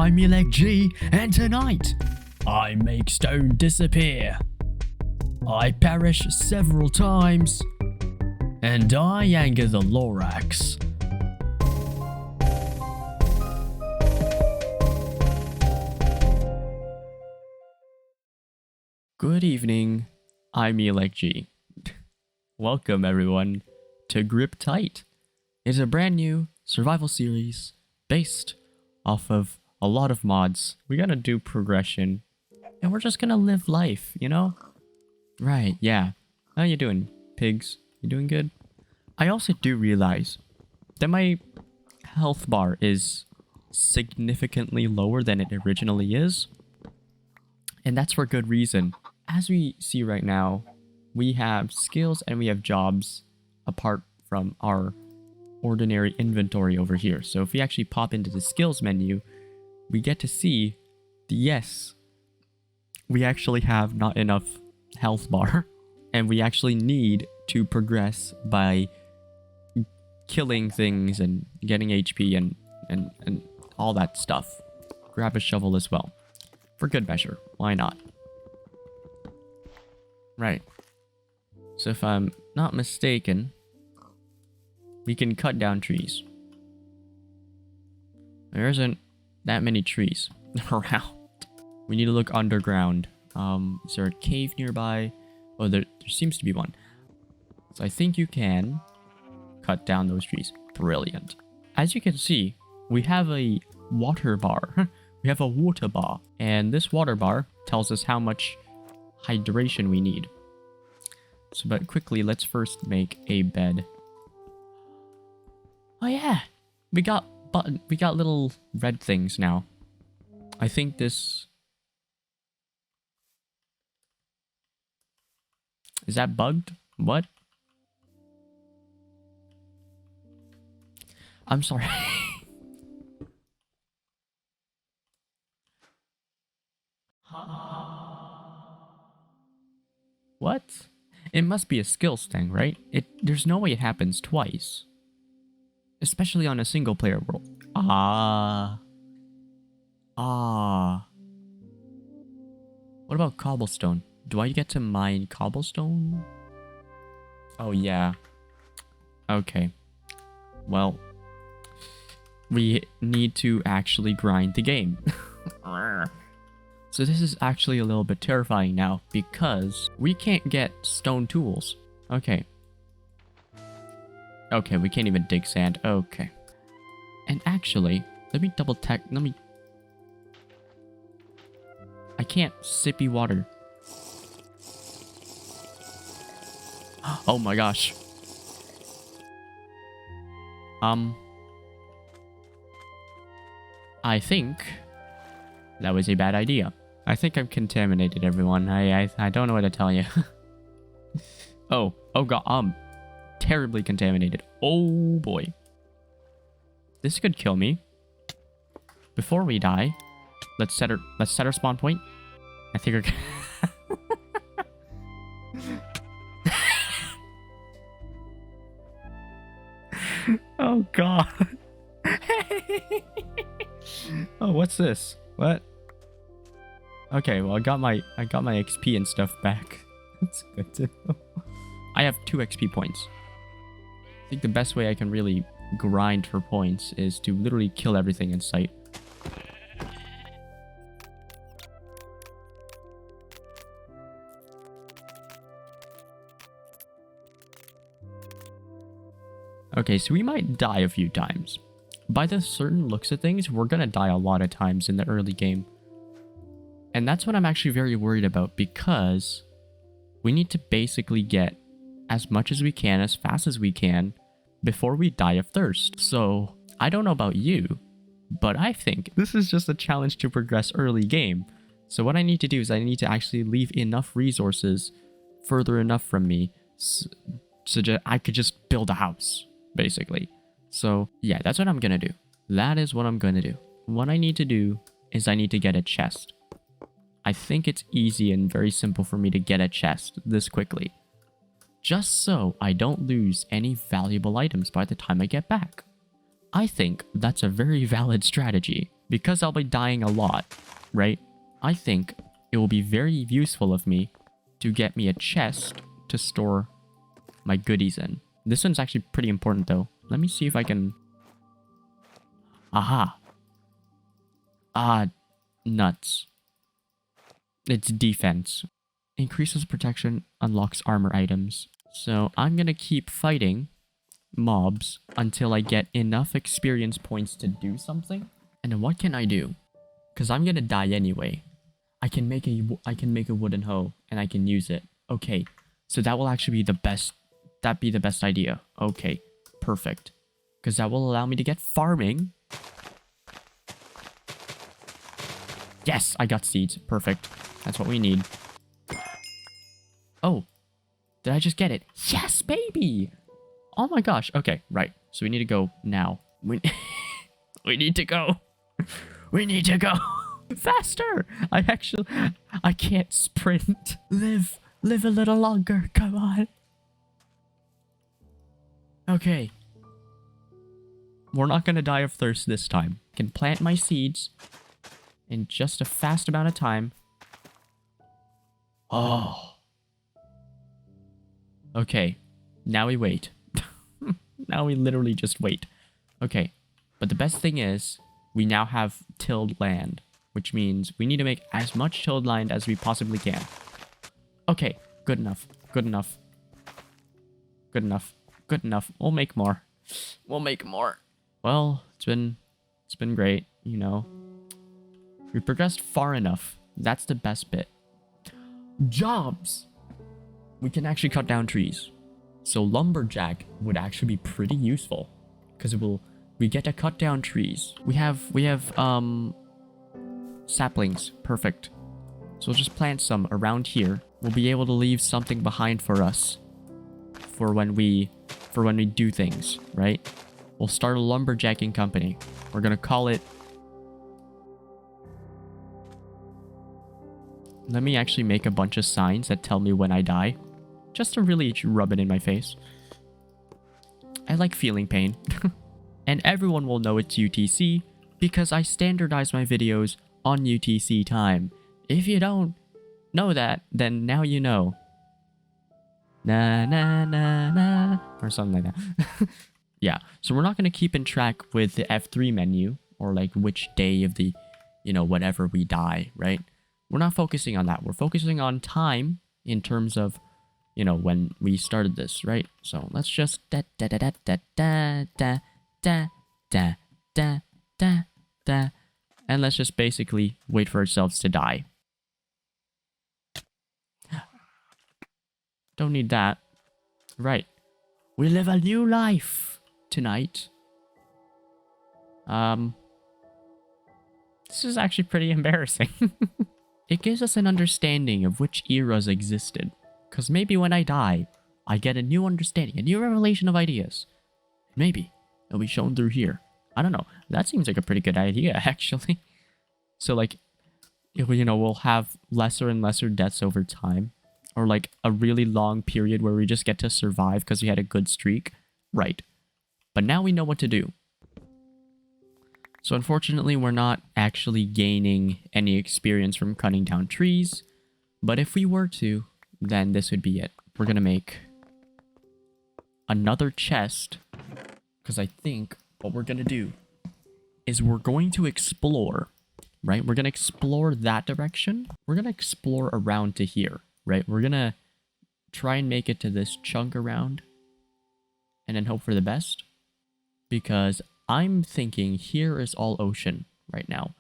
I'm EnvironmentZ, and tonight, I make stone disappear. I perish several times, and I anger the Lorax. Good evening, I'm EnvironmentZ. Welcome everyone to Grip Tight. It's a brand new survival series based off of a lot of mods. We gotta do progression, and we're just gonna live life, you know? Right, yeah. How you doing, pigs? You doing good? I also do realize that my health bar is significantly lower than it originally is. And that's for good reason. As we see right now, we have skills and we have jobs apart from our ordinary inventory over here. So if we actually pop into the skills menu, we get to see yes, we actually have not enough health bar, and we actually need to progress by killing things and getting HP and all that stuff. Grab a shovel as well. For good measure, why not? Right. So if I'm not mistaken, we can cut down trees. There isn't that many trees around. We need to look underground. Is there a cave nearby? Oh, there seems to be one. So I think you can cut down those trees. Brilliant. As you can see, we have a water bar. We have a water bar. And this water bar tells us how much hydration we need. So, but quickly, let's first make a bed. Oh yeah, we got little red things now. I think this... Is that bugged? What? I'm sorry. What? It must be a skills thing, right? There's no way it happens twice. Especially on a single player world. What about cobblestone? Do I get to mine cobblestone? Oh yeah. Okay. Well, we need to actually grind the game. So this is actually a little bit terrifying now because we can't get stone tools. Okay. Okay, we can't even dig sand. Okay. And actually, let me double check. I can't sippy water. Oh my gosh. I think that was a bad idea. I think I'm contaminated, everyone. I don't know what to tell you. Oh god, I'm terribly contaminated. Oh boy. This could kill me. Before we die, let's set our spawn point. I think we're Oh god. Oh, what's this? What? Okay, well I got my XP and stuff back. That's good to know. I have 2 XP points. I think the best way I can really grind for points is to literally kill everything in sight. Okay, so we might die a few times. By the certain looks of things, we're gonna die a lot of times in the early game. And that's what I'm actually very worried about, because we need to basically get as much as we can, as fast as we can, before we die of thirst. So, I don't know about you, but I think this is just a challenge to progress early game. So what I need to do is I need to actually leave enough resources further enough from me so that I could just build a house, basically. So yeah, that's what I'm gonna do. That is what I'm gonna do. What I need to do is I need to get a chest. I think it's easy and very simple for me to get a chest this quickly, just so I don't lose any valuable items by the time I get back. I think that's a very valid strategy. because I'll be dying a lot, right? I think it will be very useful of me to get me a chest to store my goodies in. This one's actually pretty important though. Let me see if I can... Aha. Ah, nuts. It's defense. Increases protection, unlocks armor items. So I'm gonna keep fighting mobs until I get enough experience points to do something. And then what can I do? Because I'm gonna die anyway. I can make a wooden hoe and I can use it. Okay, so that will actually be the best. That'd be the best idea. Okay, perfect. Because that will allow me to get farming. Yes, I got seeds. Perfect. That's what we need. Oh, did I just get it? Yes, baby! Oh my gosh. Okay, right. So we need to go now. We need to go. We need to go. Faster! I can't sprint. Live a little longer. Come on. Okay. We're not gonna die of thirst this time. I can plant my seeds in just a fast amount of time. Oh. Okay. Now we wait. Now we literally just wait. Okay. But the best thing is, we now have tilled land, which means we need to make as much tilled land as we possibly can. Okay. Good enough. Good enough. Good enough. Good enough. We'll make more. We'll make more. Well, it's been great, you know. We progressed far enough. That's the best bit. Jobs! We can actually cut down trees. So lumberjack would actually be pretty useful. Because we get to cut down trees. We have saplings. Perfect. So we'll just plant some around here. We'll be able to leave something behind for us. For when we do things, right? We'll start a lumberjacking company. We're gonna call it... Let me actually make a bunch of signs that tell me when I die. Just to really rub it in my face. I like feeling pain. And everyone will know it's UTC because I standardize my videos on UTC time. If you don't know that, then now you know. Na na na na, or something like that. Yeah, so we're not going to keep in track with the F3 menu, or like which day of the, you know, whatever we die, right? We're not focusing on that. We're focusing on time in terms of, you know, when we started this, right? So let's just da da da da da da da da da da da da, and let's just basically wait for ourselves to die. Don't need that. Right. We live a new life tonight. This is actually pretty embarrassing. It gives us an understanding of which eras existed. Because maybe when I die, I get a new understanding, a new revelation of ideas. Maybe it'll be shown through here. I don't know. That seems like a pretty good idea, actually. So, like, you know, we'll have lesser and lesser deaths over time. Or like a really long period where we just get to survive because we had a good streak. Right. But now we know what to do. So unfortunately, we're not actually gaining any experience from cutting down trees. But if we were to, then this would be it. We're going to make another chest. Because I think what we're going to do is we're going to explore. Right? We're going to explore that direction. We're going to explore around to here. Right, we're gonna try and make it to this chunk around and then hope for the best. Because I'm thinking here is all ocean right now.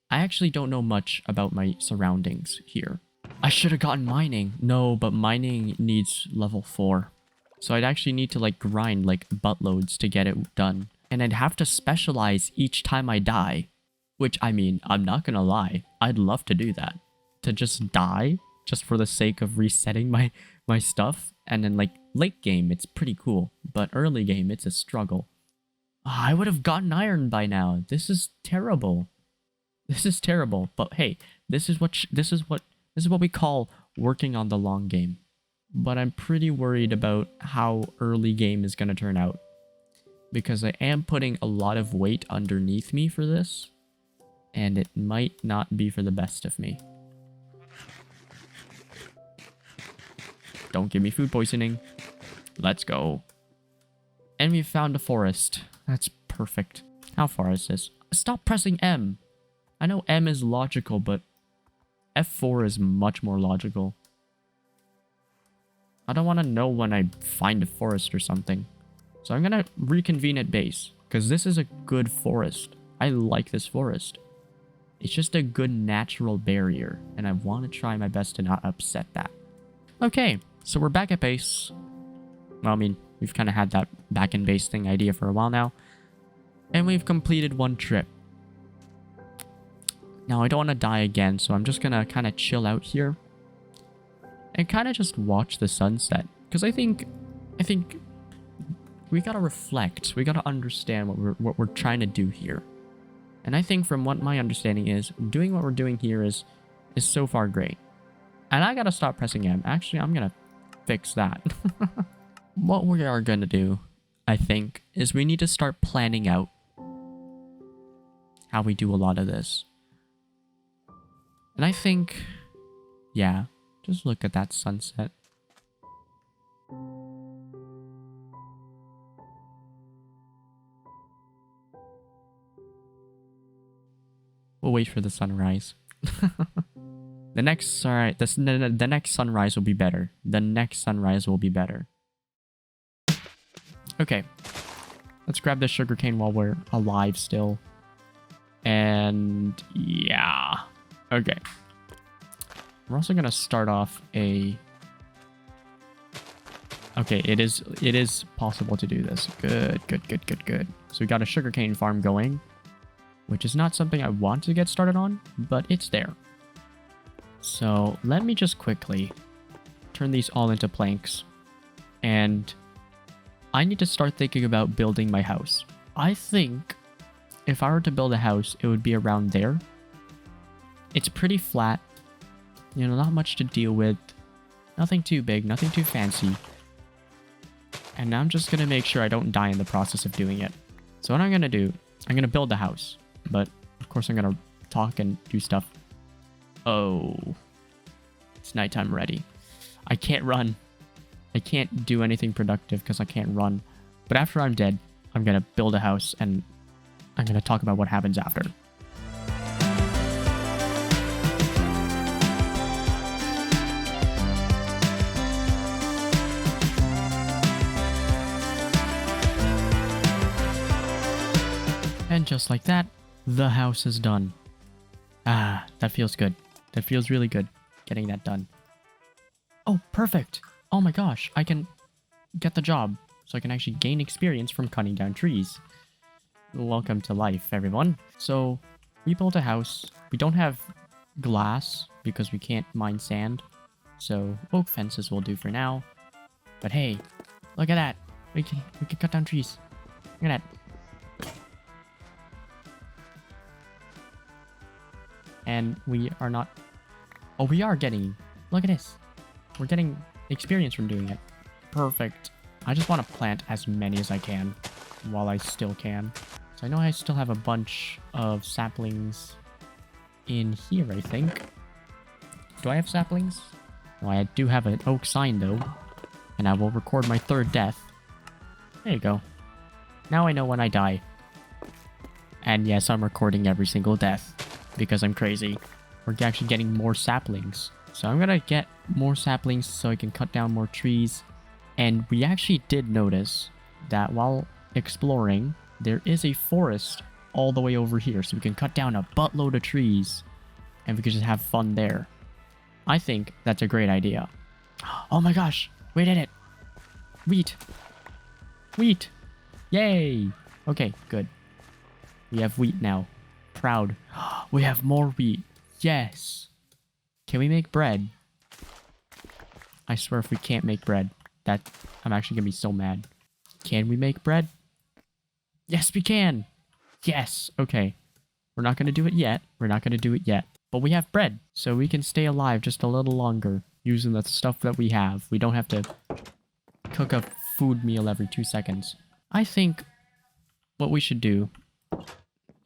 I actually don't know much about my surroundings here. I should have gotten mining. No, but mining needs level 4. So I'd actually need to like grind like buttloads to get it done. And I'd have to specialize each time I die. Which, I mean, I'm not gonna lie. I'd love to do that. To just die. Just for the sake of resetting my stuff. And then like late game, it's pretty cool. But early game, it's a struggle. I would have gotten iron by now. This is terrible. This is terrible. But hey, this is what we call working on the long game. But I'm pretty worried about how early game is going to turn out. Because I am putting a lot of weight underneath me for this. And it might not be for the best of me. Don't give me food poisoning. Let's go. And we found a forest. That's perfect. How far is this? Stop pressing M. I know M is logical, but F4 is much more logical. I don't want to know when I find a forest or something. So I'm going to reconvene at base. Because this is a good forest. I like this forest. It's just a good natural barrier. And I want to try my best to not upset that. Okay, so we're back at base. Well, I mean, we've kind of had that back in base thing idea for a while now. And we've completed one trip. Now, I don't want to die again, so I'm just going to kind of chill out here. And kind of just watch the sunset. Because I think we got to reflect. We got to understand what we're trying to do here. And I think from what my understanding is, doing what we're doing here is so far great. And I got to stop pressing M. Actually, I'm going to fix that. What we are going to do, I think, is we need to start planning out how we do a lot of this. And I think, yeah, just look at that sunset. We'll wait for the sunrise. The next sunrise will be better. The next sunrise will be better. Okay. Let's grab this sugarcane while we're alive still. And yeah. Okay. We're also gonna start off a... Okay, it is possible to do this. Good. So we got a sugarcane farm going, which is not something I want to get started on, but it's there. So let me just quickly turn these all into planks. And I need to start thinking about building my house. I think if I were to build a house, it would be around there. It's pretty flat. You know, not much to deal with. Nothing too big, nothing too fancy. And I'm just going to make sure I don't die in the process of doing it. So what I'm going to do, I'm going to build a house. But, of course, I'm going to talk and do stuff. Oh. It's nighttime already. I can't run. I can't do anything productive because I can't run. But after I'm dead, I'm going to build a house and I'm going to talk about what happens after. And just like that, the house is done. Ah, that feels good. That feels really good, getting that done. Oh, perfect! Oh my gosh, I can get the job, so I can actually gain experience from cutting down trees. Welcome to life, everyone. So, we built a house. We don't have glass, because we can't mine sand. So, oak fences will do for now. But hey, look at that! We can cut down trees. Look at that. And we are not... Oh, we are getting... Look at this. We're getting experience from doing it. Perfect. I just want to plant as many as I can while I still can. So I know I still have a bunch of saplings in here, I think. Do I have saplings? No, I do have an oak sign, though. And I will record my third death. There you go. Now I know when I die. And yes, I'm recording every single death. Because I'm crazy. We're actually getting more saplings. So I'm gonna get more saplings so I can cut down more trees. And we actually did notice that while exploring, there is a forest all the way over here. So we can cut down a buttload of trees. And we can just have fun there. I think that's a great idea. Oh my gosh, we did it. Wheat. Wheat. Yay. Okay, good. We have wheat now. Proud. We have more wheat. Yes. Can we make bread? I swear if we can't make bread, that I'm actually gonna be so mad. Can we make bread? Yes, we can. Yes. Okay. We're not gonna do it yet. But we have bread, so we can stay alive just a little longer using the stuff that we have. We don't have to cook a food meal every 2 seconds. I think what we should do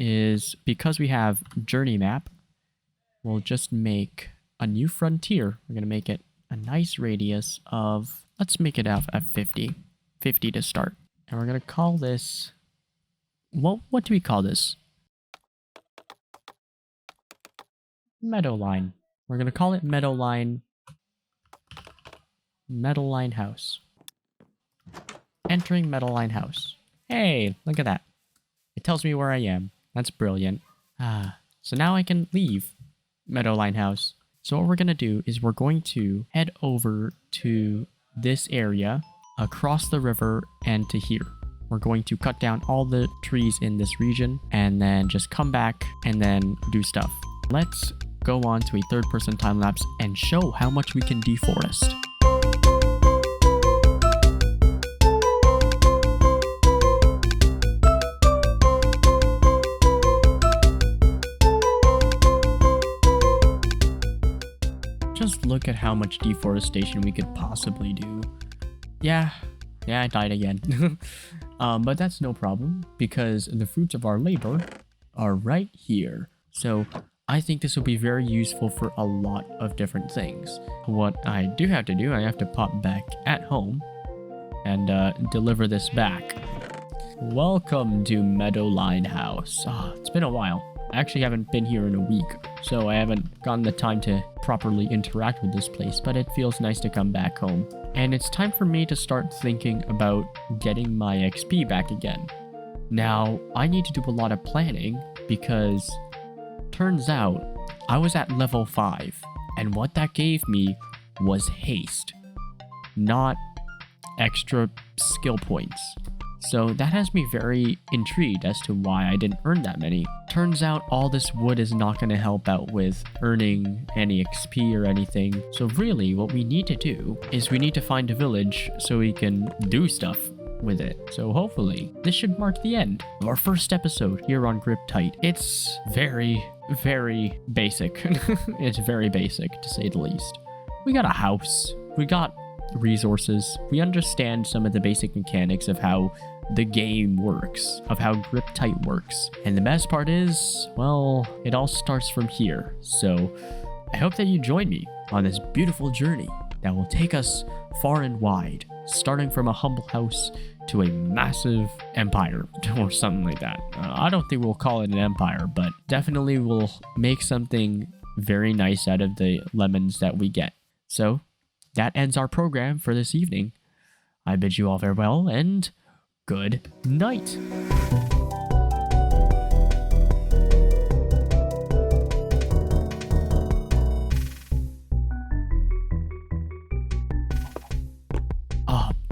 is because we have JourneyMap, we'll just make a new frontier. We're going to make it a nice radius of, let's make it at 50. 50 to start. And we're going to call this, what do we call this? Meadowline. We're going to call it Meadowline House. Entering Meadowline House. Hey, look at that. It tells me where I am. That's brilliant. So now I can leave Meadowline House. So what we're going to do is we're going to head over to this area, across the river, and to here. We're going to cut down all the trees in this region, and then just come back and then do stuff. Let's go on to a third-person time-lapse and show how much we can deforest. Just look at how much deforestation we could possibly do. Yeah, I died again. But that's no problem, because the fruits of our labor are right here. So I think this will be very useful for a lot of different things. What I do have to do, I have to pop back at home and deliver this back. Welcome to Meadowline House. It's been a while. I actually haven't been here in a week, so I haven't gotten the time to properly interact with this place, but it feels nice to come back home. And it's time for me to start thinking about getting my XP back again. Now, I need to do a lot of planning because turns out I was at level 5, and what that gave me was haste, not extra skill points. So that has me very intrigued as to why I didn't earn that many. Turns out all this wood is not going to help out with earning any XP or anything. So really what we need to do is we need to find a village so we can do stuff with it. So hopefully this should mark the end of our first episode here on Grip Tight. It's very, very basic. It's very basic to say the least. We got a house. We got resources. We understand some of the basic mechanics of how the game works, of how Grip Tight works. And the best part is, well, it all starts from here. So I hope that you join me on this beautiful journey that will take us far and wide, starting from a humble house to a massive empire or something like that. I don't think we'll call it an empire, but definitely we'll make something very nice out of the lemons that we get. So that ends our program for this evening. I bid you all farewell and good night.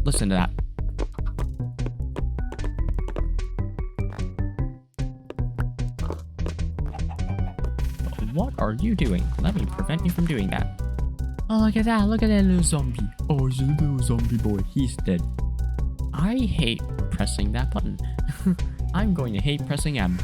Listen to that. What are you doing? Let me prevent you from doing that. Oh, look at that little zombie. Oh, it's a little zombie boy. He's dead. I hate pressing that button. I'm going to hate pressing M.